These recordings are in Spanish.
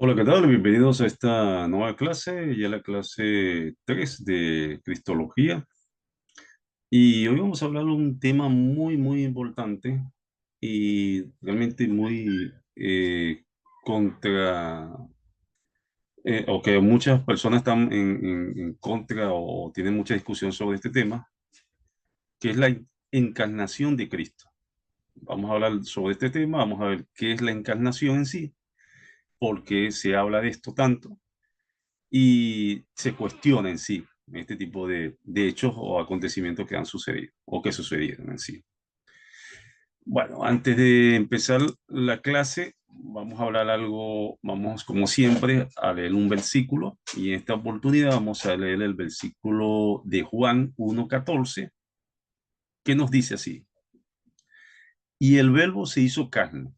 Hola, ¿qué tal? Bienvenidos a esta nueva clase, ya la clase 3 de Cristología. Y hoy vamos a hablar de un tema muy importante y realmente muy contra, o que muchas personas están en contra o tienen mucha discusión sobre este tema, que es la encarnación de Cristo. Vamos a hablar sobre este tema, vamos a ver qué es la encarnación en sí, por qué se habla de esto tanto y se cuestiona en sí este tipo de hechos o acontecimientos que han sucedido o que sucedieron en sí. Bueno, antes de empezar la clase, vamos a hablar algo, vamos como siempre a leer un versículo y en esta oportunidad vamos a leer el versículo de Juan 1:14 que nos dice así: y el verbo se hizo carne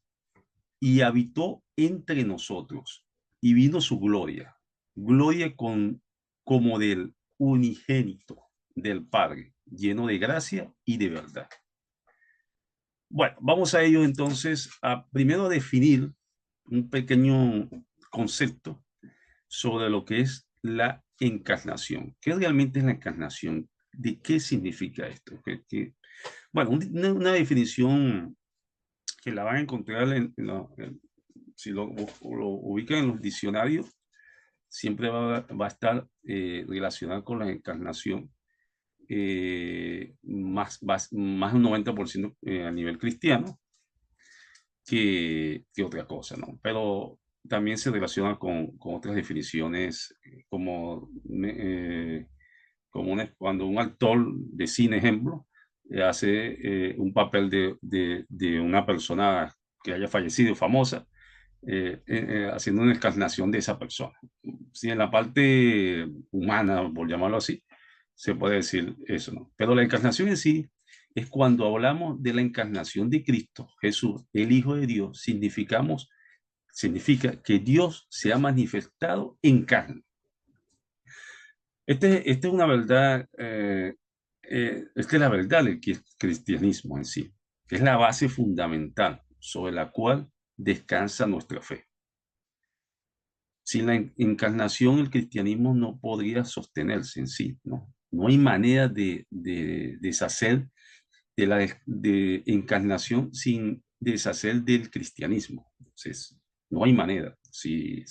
y habitó entre nosotros y vino su gloria, gloria como del unigénito del Padre, lleno de gracia y de verdad. Bueno, vamos a ello entonces, a primero definir un pequeño concepto sobre lo que es la encarnación. ¿Qué realmente es la encarnación? ¿De qué significa esto? Bueno, una definición que la van a encontrar si lo ubican en los diccionarios, siempre va a estar relacionado con la encarnación, más de un 90% a nivel cristiano que otra cosa, ¿no? Pero también se relaciona con otras definiciones, cuando un actor de cine, ejemplo, hace un papel de una persona que haya fallecido, famosa, haciendo una encarnación de esa persona. Si en la parte humana, por llamarlo así, se puede decir eso, ¿no? Pero la encarnación en sí es cuando hablamos de la encarnación de Cristo, Jesús, el Hijo de Dios, significa que Dios se ha manifestado en carne. Esta es una verdad, esta es la verdad del cristianismo en sí, que es la base fundamental sobre la cual descansa nuestra fe. Sin la encarnación, el cristianismo no podría sostenerse en sí, ¿no? No hay manera de deshacer de encarnación sin deshacer del cristianismo. Entonces, no hay manera. Si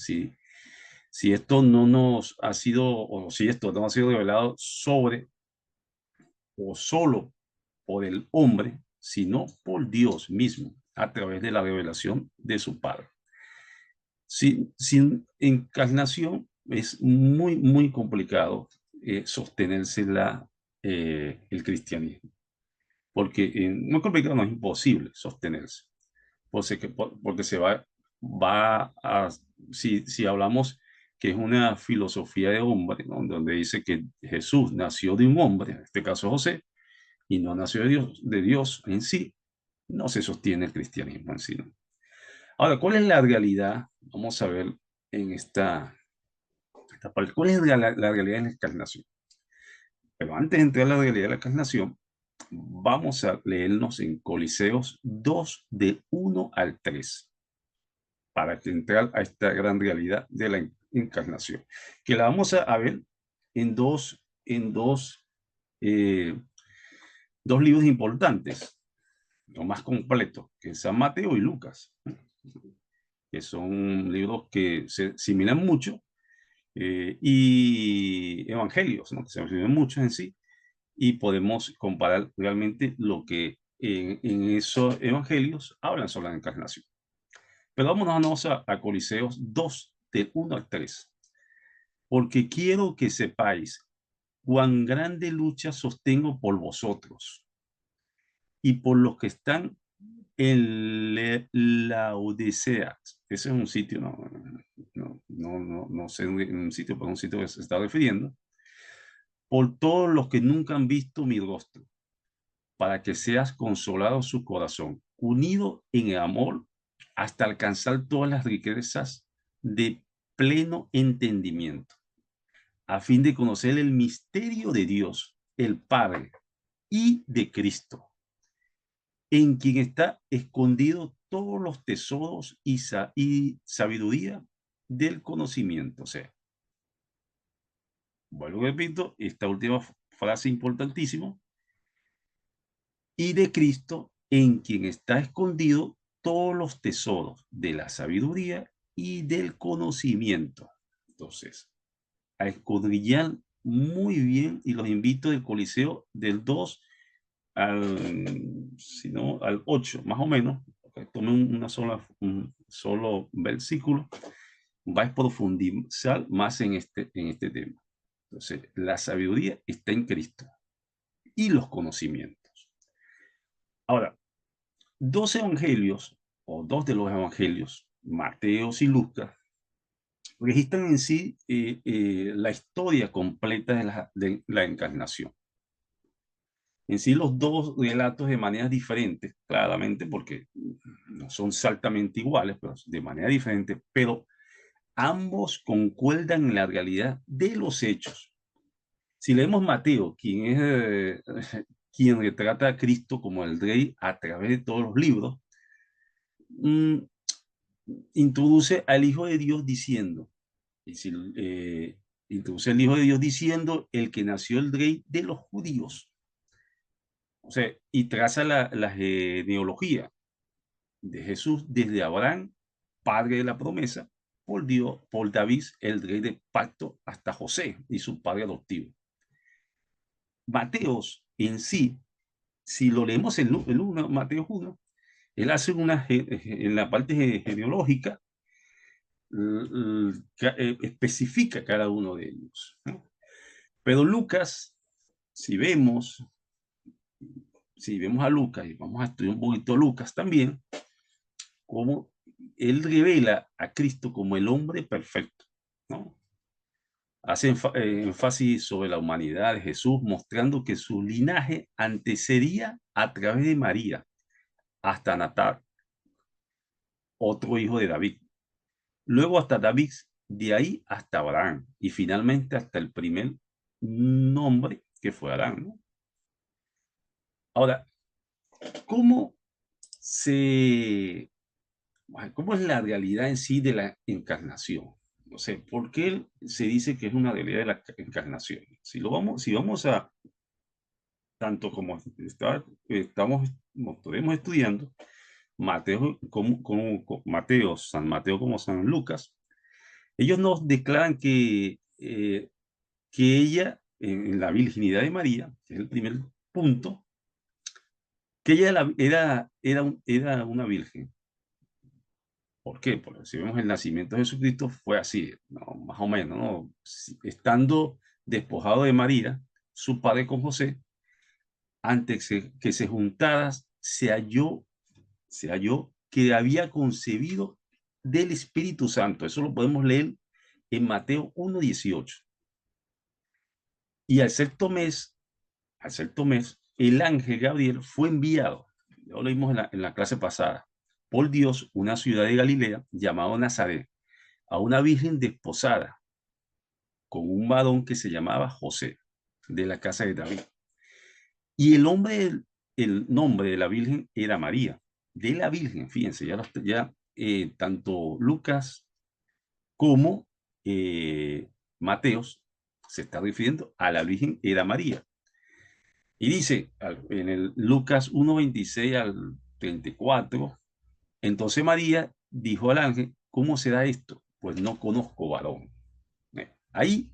esto no nos ha sido, o si esto no ha sido revelado sobre o solo por el hombre, sino por Dios mismo, a través de la revelación de su Padre. Sin encarnación es muy complicado sostenerse el cristianismo, porque muy complicado, no es imposible sostenerse, porque va a, si hablamos que es una filosofía de hombre, ¿no? Donde dice que Jesús nació de un hombre, en este caso José, y no nació de Dios en sí, no se sostiene el cristianismo en sí, ¿no? Ahora, ¿cuál es la realidad? Vamos a ver en esta parte, ¿cuál es la realidad de la encarnación? Pero antes de entrar a la realidad de la encarnación, vamos a leernos en Coliseos 2 de 1 al 3 para entrar a esta gran realidad de la encarnación, que la vamos a ver en dos libros importantes, lo más completos, que es San Mateo y Lucas, que son libros que se asimilan mucho, y evangelios, ¿no? Que se asimilan mucho en sí, y podemos comparar realmente lo que en esos evangelios hablan sobre la encarnación. Pero vámonos a Coliseos 2, del 1 al 3, porque quiero que sepáis cuán grande lucha sostengo por vosotros y por los que están en la Odisea. Ese es un sitio, no sé un sitio, pero un sitio que se está refiriendo, por todos los que nunca han visto mi rostro, para que seas consolado su corazón, unido en el amor hasta alcanzar todas las riquezas de pleno entendimiento, a fin de conocer el misterio de Dios, el Padre, y de Cristo, en quien está escondido todos los tesoros y sabiduría del conocimiento. O sea, vuelvo y repito, esta última frase importantísima, y de Cristo, en quien está escondido todos los tesoros de la sabiduría y del conocimiento. Entonces, a escudriñar muy bien, y los invito del Coliseo del 2 al 8, más o menos. Tomen un solo versículo, va a profundizar más en este tema. Entonces, la sabiduría está en Cristo y los conocimientos. Ahora, dos evangelios, o dos de los evangelios, Mateos y Lucas, registran en sí la historia completa de la encarnación. En sí, los dos relatos de manera diferente, claramente, porque no son exactamente iguales, pero de manera diferente, pero ambos concuerdan en la realidad de los hechos. Si leemos Mateo, quien retrata a Cristo como el rey a través de todos los libros, mmm, introduce al Hijo de Dios diciendo, y si, introduce al Hijo de Dios diciendo, el que nació el rey de los judíos. O sea, y traza la genealogía de Jesús desde Abraham, padre de la promesa, por Dios, por David, el rey de pacto, hasta José y su padre adoptivo. Mateos en sí, si lo leemos en 1, Mateos 1, él hace en la parte genealógica, especifica cada uno de ellos, ¿no? Pero Lucas, si vemos, si vemos a Lucas, y vamos a estudiar un poquito a Lucas también, cómo él revela a Cristo como el hombre perfecto, ¿no? Hace énfasis sobre la humanidad de Jesús, mostrando que su linaje antecedía a través de María hasta Natal, otro hijo de David. Luego hasta David, de ahí hasta Abraham, y finalmente hasta el primer nombre que fue Adán, ¿no? Ahora, ¿cómo se ¿cómo es la realidad en sí de la encarnación? No sé, ¿por qué se dice que es una realidad de la encarnación? Si vamos a, tanto como estamos estudiando, Mateo, San Mateo como San Lucas, ellos nos declaran que ella, en la virginidad de María, que es el primer punto, que ella era una virgen. ¿Por qué? Porque si vemos el nacimiento de Jesucristo fue así, ¿no? Más o menos, ¿no? Estando despojado de María, su padre con José, antes que se juntaran, se halló que había concebido del Espíritu Santo. Eso lo podemos leer en Mateo 1:18. Y al sexto mes, el ángel Gabriel fue enviado, ya lo vimos en la clase pasada, por Dios, una ciudad de Galilea llamada Nazaret, a una virgen desposada con un varón que se llamaba José, de la casa de David. Y el nombre de la virgen era María, de la virgen, fíjense, tanto Lucas como Mateos se está refiriendo a la virgen, era María. Y dice en el Lucas 1:26 al 34, entonces María dijo al ángel, ¿cómo será esto? Pues no conozco varón. Ahí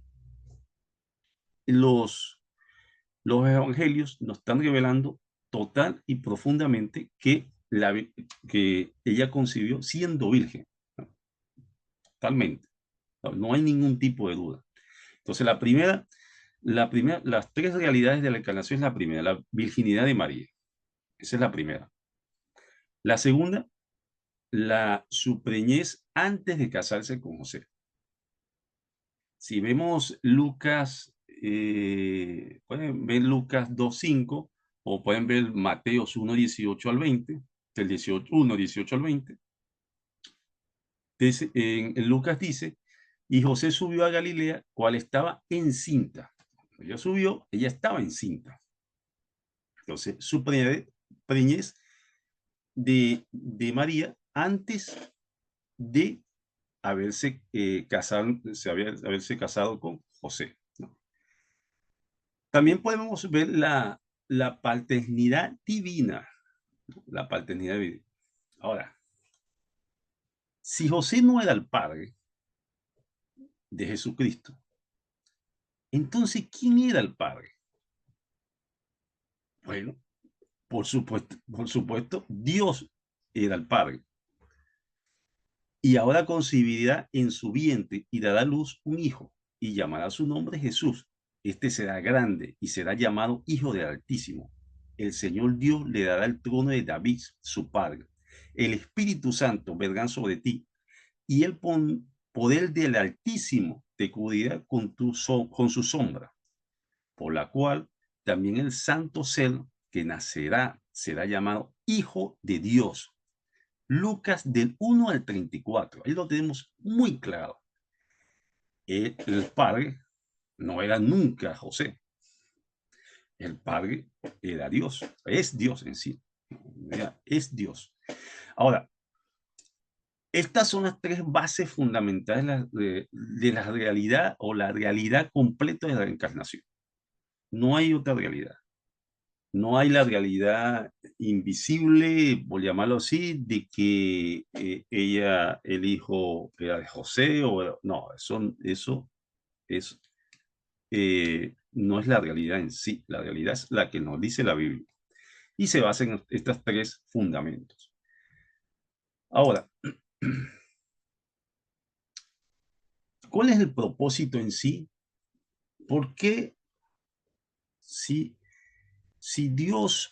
los, los evangelios nos están revelando total y profundamente que ella concibió siendo virgen, ¿no? Totalmente. No hay ningún tipo de duda. Entonces, las tres realidades de la encarnación es la primera, la virginidad de María. Esa es la primera. La segunda, su preñez antes de casarse con José. Si vemos Lucas, pueden ver Lucas 2:5 o pueden ver Mateos 1:18 al 20, del 1:18 al 20. En Lucas dice, y José subió a Galilea, cual estaba encinta. Ella subió, ella estaba encinta. Entonces, su preñez de María antes de haberse casado con José, ¿no? También podemos ver la paternidad divina, ¿no? La paternidad divina. Ahora, si José no era el padre de Jesucristo, entonces, ¿quién era el padre? Bueno, por supuesto, Dios era el padre. Y ahora concebirá en su vientre y dará a luz un hijo, y llamará su nombre Jesús. Este será grande y será llamado Hijo del Altísimo. El Señor Dios le dará el trono de David, su padre. El Espíritu Santo vendrá sobre ti, y el poder del Altísimo te cubrirá con su sombra, por la cual también el santo ser que nacerá será llamado Hijo de Dios. Lucas del 1 al 34. Ahí lo tenemos muy claro. El padre no era nunca José. El padre era Dios. Es Dios en sí. Es Dios. Ahora, estas son las tres bases fundamentales de la realidad o la realidad completa de la encarnación. No hay otra realidad. No hay la realidad invisible, por llamarlo así, de que el hijo era de José, no, eso es, no es la realidad en sí, la realidad es la que nos dice la Biblia y se basa en estos tres fundamentos. Ahora, ¿cuál es el propósito en sí? ¿Por qué si,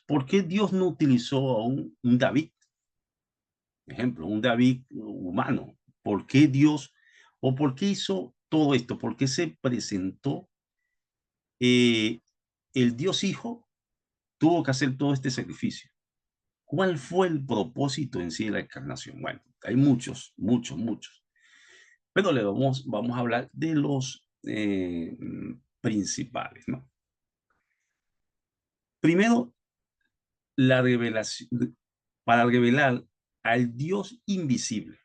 por qué Dios no utilizó a un David? Ejemplo, un David humano. ¿Por qué Dios o por qué hizo todo esto? ¿Por qué se presentó eh, el Dios Hijo? Tuvo que hacer todo este sacrificio. ¿Cuál fue el propósito en sí de la encarnación? Bueno, hay muchos, muchos, muchos. Pero vamos a hablar de los principales, ¿no? Primero, la revelación, para revelar al Dios invisible.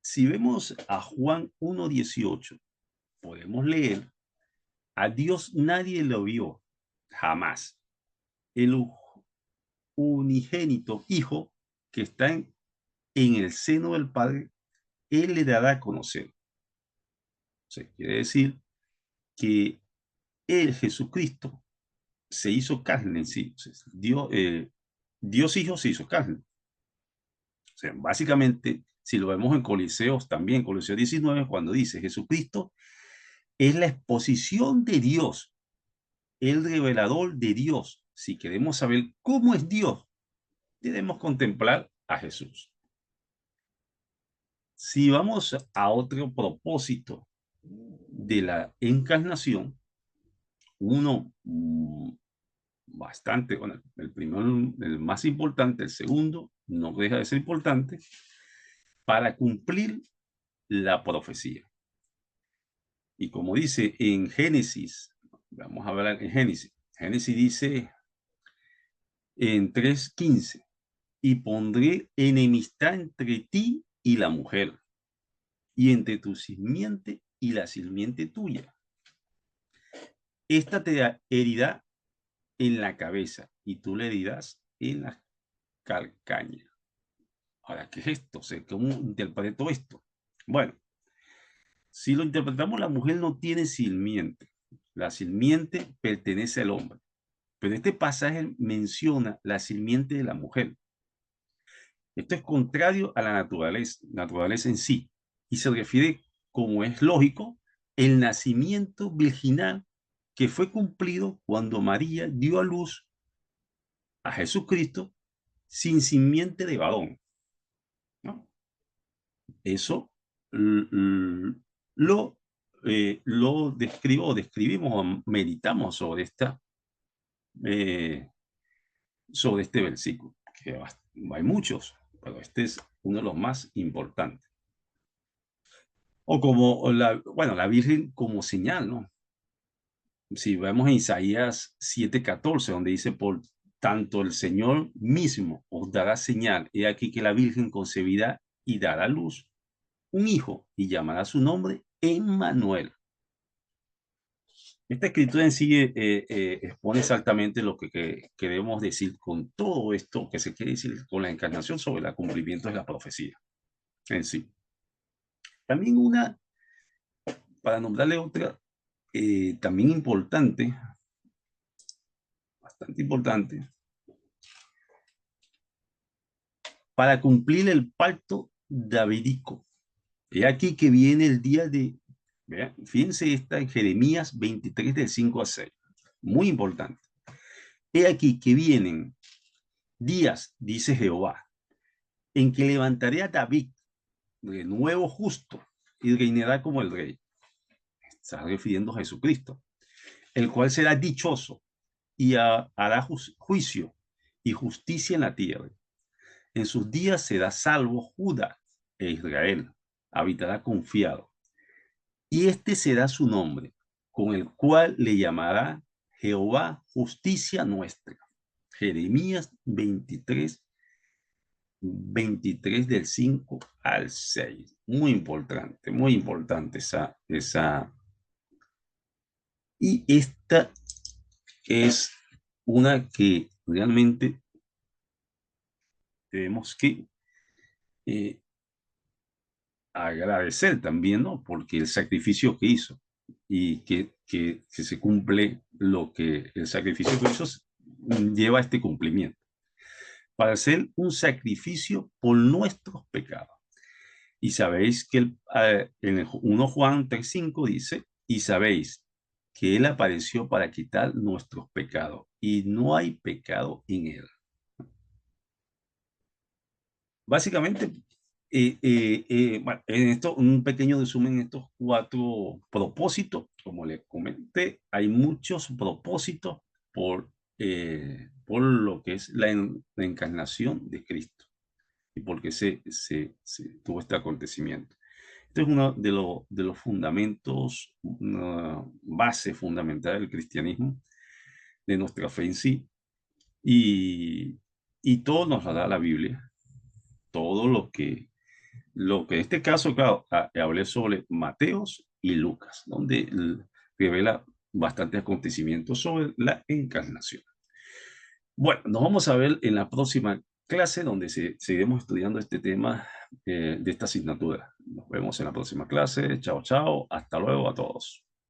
Si vemos a Juan 1:18, podemos leer: a Dios nadie lo vio, jamás. El unigénito Hijo que está en el seno del Padre, Él le dará a conocer. O sea, quiere decir que Él, Jesucristo, se hizo carne en sí. O sea, Dios Hijo se hizo carne. O sea, básicamente, si lo vemos en Coliseos también, Coliseos 19, cuando dice Jesucristo es la exposición de Dios, el revelador de Dios. Si queremos saber cómo es Dios, debemos contemplar a Jesús. Si vamos a otro propósito de la encarnación, uno bastante, bueno, el primero, el más importante, el segundo, no deja de ser importante, para cumplir la profecía. Y como dice en Génesis, vamos a hablar en Génesis. Génesis dice en 3:15, y pondré enemistad entre ti y la mujer, y entre tu simiente y la simiente tuya. Esta te herirá en la cabeza y tú le herirás en la calcaña. Ahora, ¿qué es esto? O sea, ¿cómo interpreto esto? Bueno, si lo interpretamos, la mujer no tiene simiente. La simiente pertenece al hombre. Pero este pasaje menciona la simiente de la mujer. Esto es contrario a la naturaleza en sí, y se refiere, como es lógico, el nacimiento virginal que fue cumplido cuando María dio a luz a Jesucristo sin simiente de varón, ¿no? Eso lo describimos o meditamos eh, sobre este versículo, que hay muchos, pero este es uno de los más importantes. O como la Virgen como señal, ¿no? Si vemos en Isaías 7:14, donde dice: por tanto el Señor mismo os dará señal, he aquí que la Virgen concebirá y dará luz un hijo y llamará su nombre Emmanuel. Esta escritura en sí expone exactamente lo que queremos decir con todo esto que se quiere decir con la encarnación sobre el cumplimiento de la profecía en sí. También para nombrarle otra, también importante, bastante importante, para cumplir el pacto davídico. He aquí que viene el día de, vean, fíjense esta en Jeremías 23 del 5 a 6, muy importante. He aquí que vienen días, dice Jehová, en que levantaré a David de nuevo justo y reinará como el rey. Está refiriendo a Jesucristo, el cual será dichoso y hará juicio y justicia en la tierra. En sus días será salvo Judá e Israel, habitará confiado. Y este será su nombre, con el cual le llamará Jehová justicia nuestra. Jeremías 23, 23 del 5 al 6. Muy importante esa. Y esta es una que realmente tenemos que eh, agradecer también, ¿no? Porque el sacrificio que hizo y que se cumple lo que el sacrificio que hizo lleva a este cumplimiento. Para hacer un sacrificio por nuestros pecados. Y sabéis que en el 1 Juan 3:5 dice, y sabéis que Él apareció para quitar nuestros pecados y no hay pecado en Él. Básicamente, bueno, en esto, un pequeño resumen en estos 4 propósitos. Como les comenté, hay muchos propósitos por lo que es la encarnación de Cristo y por qué se tuvo este acontecimiento. Este es uno de los fundamentos, una base fundamental del cristianismo, de nuestra fe en sí, y todo nos lo da la Biblia, todo lo que en este caso, claro, hablé sobre Mateos y Lucas, donde revela bastantes acontecimientos sobre la encarnación. Bueno, nos vamos a ver en la próxima clase donde seguiremos estudiando este tema de esta asignatura. Nos vemos en la próxima clase. Chao, chao. Hasta luego a todos.